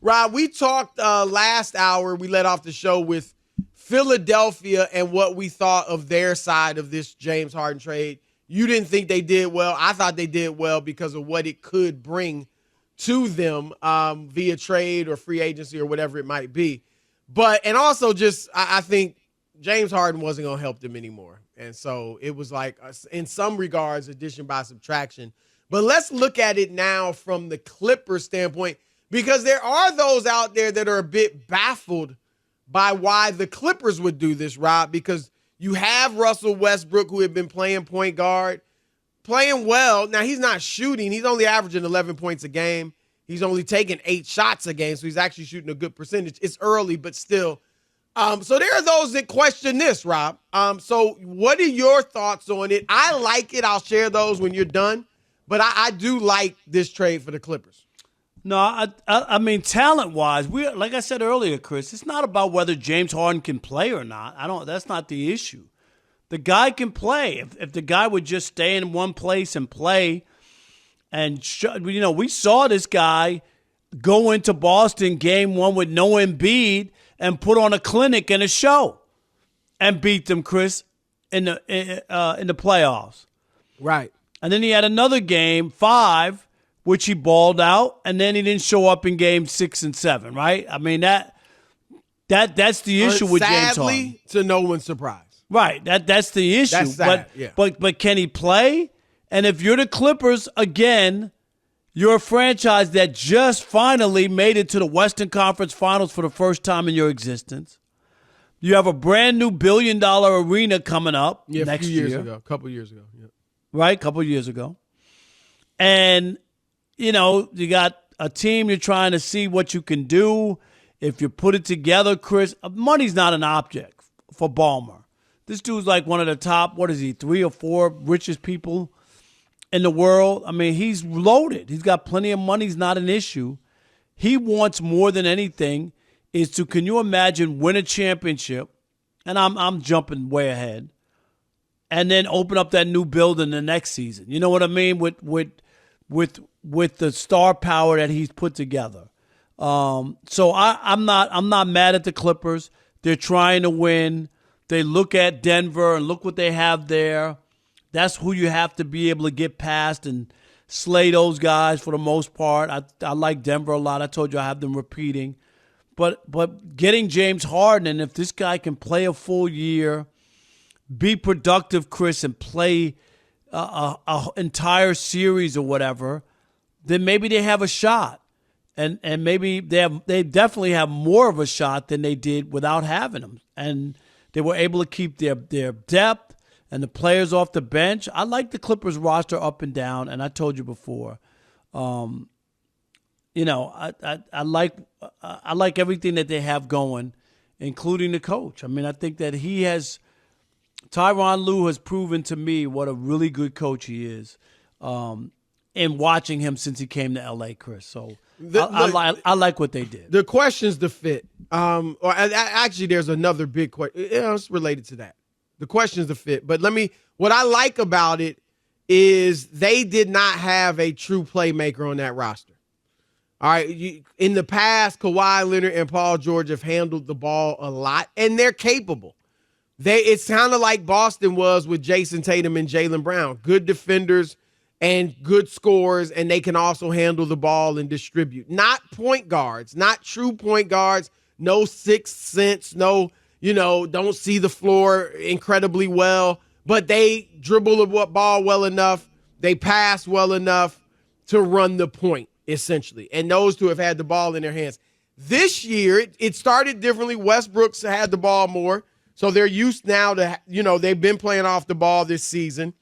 Rob, we talked last hour. We led off the show with Philadelphia and what we thought of their side of this James Harden trade. You didn't think they did well. I thought they did well because of what it could bring to them via trade or free agency or whatever it might be. And also just I think James Harden wasn't going to help them anymore. And so it was like, in some regards, addition by subtraction. But let's look at it now from the Clippers standpoint, because there are those out there that are a bit baffled by why the Clippers would do this, Rob, because you have Russell Westbrook, who had been playing point guard, playing well. Now, he's not shooting. He's only averaging 11 points a game. He's only taking 8 shots a game, so he's actually shooting a good percentage. It's early, but still. So there are those that question this, Rob. So what are your thoughts on it? I like it. I'll share those when you're done. But I do like this trade for the Clippers. No, I mean, talent-wise, like I said earlier, Chris, it's not about whether James Harden can play or not. That's not the issue. The guy can play. If the guy would just stay in one place and play, and we saw this guy go into Boston game 1 with no Embiid and put on a clinic and a show, and beat them, Chris, in the playoffs. Right. And then he had another game 5. Which he balled out, and then he didn't show up in game 6 and 7, right? I mean, that's the issue with James Harden. Sadly, to no one's surprise. Right, that's the issue. That's sad, but can he play? And if you're the Clippers, again, you're a franchise that just finally made it to the Western Conference Finals for the first time in your existence. You have a brand new $1 billion arena coming up next year. A couple years ago. Yeah. Right, a couple years ago. And you got a team, you're trying to see what you can do. If you put it together, Chris, money's not an object for Ballmer. This dude's like one of the top, 3 or 4 richest people in the world. I mean, he's loaded. He's got plenty of money. He's not an issue. He wants more than anything is to, can you imagine, win a championship, and I'm jumping way ahead, and then open up that new building the next season. You know what I mean? With the star power that he's put together. So I'm not mad at the Clippers. They're trying to win. They look at Denver and look what they have there. That's who you have to be able to get past and slay those guys for the most part. I like Denver a lot. I told you I have them repeating. But getting James Harden, and if this guy can play a full year, be productive, Chris, and play a entire series or whatever, then maybe they have a shot. And maybe they definitely have more of a shot than they did without having them. And they were able to keep their depth and the players off the bench. I like the Clippers roster up and down, and I told you before. I like everything that they have going, including the coach. I mean, I think that Tyronn Lue has proven to me what a really good coach he is. In watching him since he came to L.A., Chris. So I like what they did. The question's the fit. Actually, there's another big question. It's related to that. The question's the fit. But what I like about it is they did not have a true playmaker on that roster. All right. In the past, Kawhi Leonard and Paul George have handled the ball a lot, and they're capable. It's kind of like Boston was with Jason Tatum and Jaylen Brown. Good defenders and good scorers, and they can also handle the ball and distribute. Not point guards, not true point guards, no sixth sense, don't see the floor incredibly well, but they dribble the ball well enough, they pass well enough to run the point, essentially. And those two have had the ball in their hands. This year, it started differently. Westbrook's had the ball more, so they're used now to, they've been playing off the ball this season.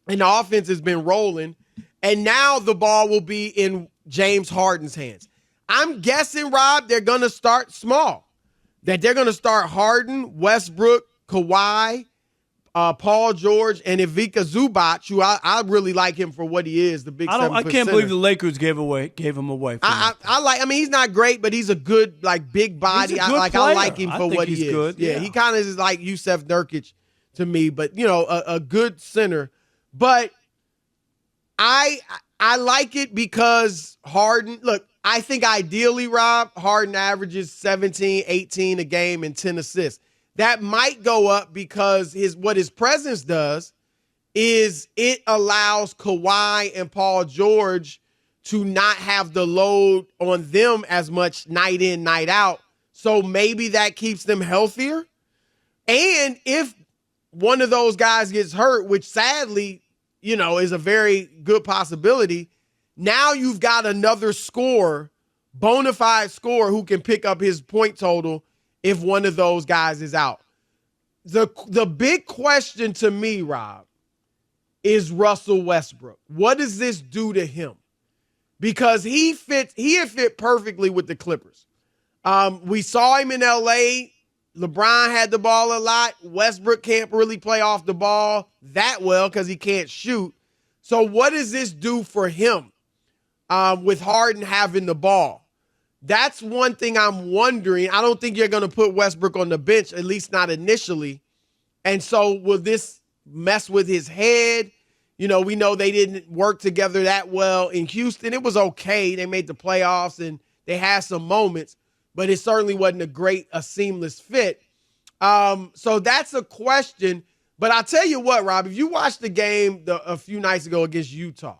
And the offense has been rolling, and now the ball will be in James Harden's hands. I'm guessing, Rob, they're going to start small. That they're going to start Harden, Westbrook, Kawhi, Paul George, and Ivica Zubac, who I really like him for what he is, the big 7-foot I can't center. believe the Lakers gave him away. He's not great, but he's a good, big body. I like him for what he is. Good. Yeah, he kind of is like Yusef Nurkic to me, but, a good center. But I like it because Harden, look, I think ideally, Rob, Harden averages 17, 18 a game and 10 assists. That might go up because what his presence does is it allows Kawhi and Paul George to not have the load on them as much night in, night out. So maybe that keeps them healthier. And if one of those guys gets hurt, which sadly, is a very good possibility, now you've got another scorer, bona fide scorer, who can pick up his point total if one of those guys is out. The big question to me, Rob, is Russell Westbrook. What does this do to him? Because he had fit perfectly with the Clippers. We saw him in L.A. LeBron had the ball a lot. Westbrook can't really play off the ball that well because he can't shoot. So what does this do for him with Harden having the ball? That's one thing I'm wondering. I don't think you're going to put Westbrook on the bench, at least not initially. And so will this mess with his head? We know they didn't work together that well in Houston. It was okay. They made the playoffs and they had some moments, but it certainly wasn't a seamless fit. So that's a question. But I'll tell you what, Rob, if you watched the game a few nights ago against Utah,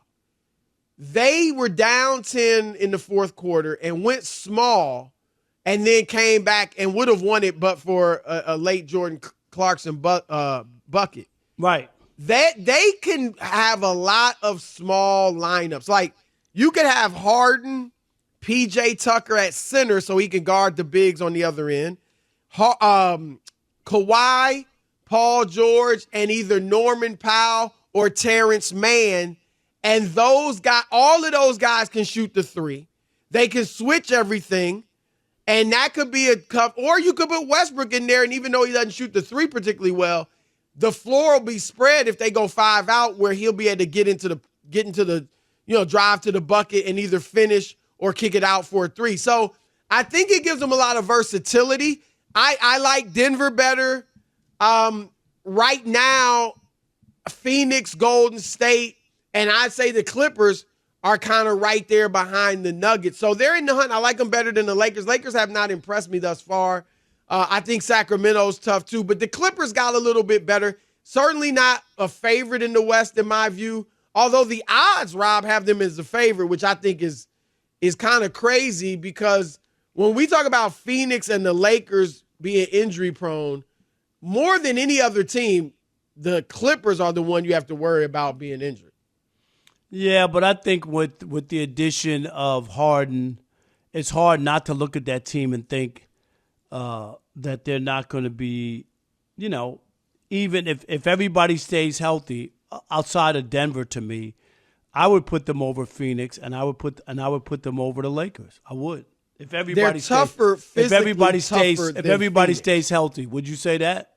they were down 10 in the fourth quarter and went small and then came back and would have won it but for a late Jordan Clarkson bucket. Right. They can have a lot of small lineups. Like you could have Harden, PJ Tucker at center so he can guard the bigs on the other end. Kawhi, Paul George, and either Norman Powell or Terrence Mann. And those guys, all of those guys can shoot the three. They can switch everything. And that could be a cup. Or you could put Westbrook in there, and even though he doesn't shoot the three particularly well, the floor will be spread if they go 5 out, where he'll be able to get into the drive to the bucket and either finish or kick it out for a three. So I think it gives them a lot of versatility. I like Denver better. Right now, Phoenix, Golden State, and I'd say the Clippers are kind of right there behind the Nuggets. So they're in the hunt. I like them better than the Lakers. Lakers have not impressed me thus far. I think Sacramento's tough too, but the Clippers got a little bit better. Certainly not a favorite in the West in my view, although the odds, Rob, have them as a favorite, which I think is kind of crazy because when we talk about Phoenix and the Lakers being injury prone, more than any other team, the Clippers are the one you have to worry about being injured. Yeah, but I think with the addition of Harden, it's hard not to look at that team and think that they're not going to be, even if everybody stays healthy outside of Denver, to me, I would put them over Phoenix and I would put them over the Lakers. I would. If everybody they're tougher, if everybody Phoenix stays healthy, would you say that?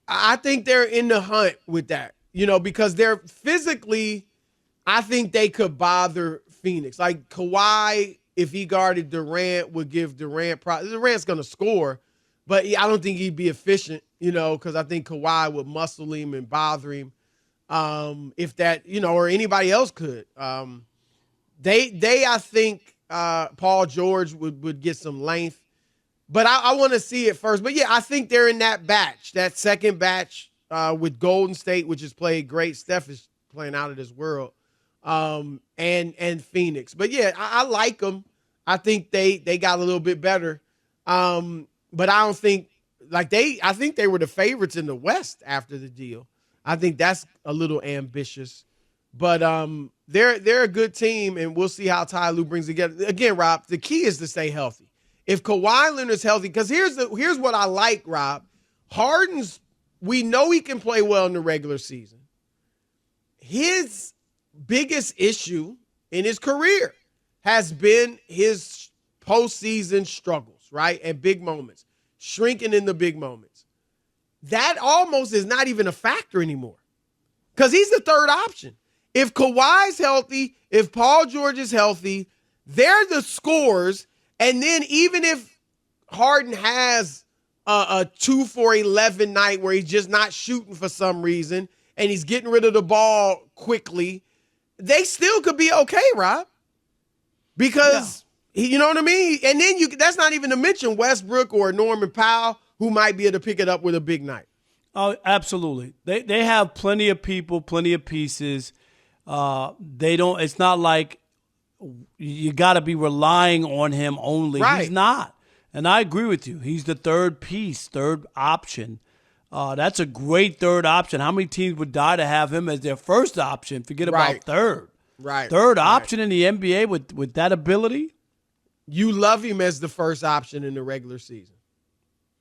I think they're in the hunt with that, because they're physically, I think they could bother Phoenix. Like Kawhi, if he guarded Durant, would give Durant Durant's going to score, but I don't think he'd be efficient, because I think Kawhi would muscle him and bother him. If that, or anybody else could. I think Paul George would get some length, but I want to see it first. But yeah, I think they're in that batch, that second batch with Golden State, which has played great. Steph is playing out of this world. And Phoenix. But yeah, I like them. I think they got a little bit better. But I don't think I think they were the favorites in the West after the deal. I think that's a little ambitious. But they're a good team, and we'll see how Ty Lue brings together. Again, Rob, the key is to stay healthy. If Kawhi Leonard's healthy, because here's what I like, Rob. We know he can play well in the regular season. His biggest issue in his career has been his postseason struggles, right? And big moments, shrinking in the big moments. That almost is not even a factor anymore because he's the third option. If Kawhi's healthy, if Paul George is healthy, they're the scorers. And then even if Harden has a 2 for 11 night where he's just not shooting for some reason and he's getting rid of the ball quickly, they still could be okay, Rob. Because You know what I mean? And then that's not even to mention Westbrook or Norman Powell, who might be able to pick it up with a big night. Oh, absolutely. They have plenty of people, plenty of pieces. They don't. It's not like you got to be relying on him only. Right. He's not. And I agree with you. He's the third piece, third option. That's a great third option. How many teams would die to have him as their first option? Forget about third. Right. Third option in the NBA with that ability. You love him as the first option in the regular season.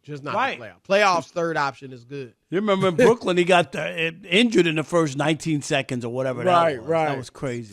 Just not the playoffs. Playoffs, third option is good. You remember in Brooklyn, he got injured in the first 19 seconds or whatever that was. Right. That was crazy.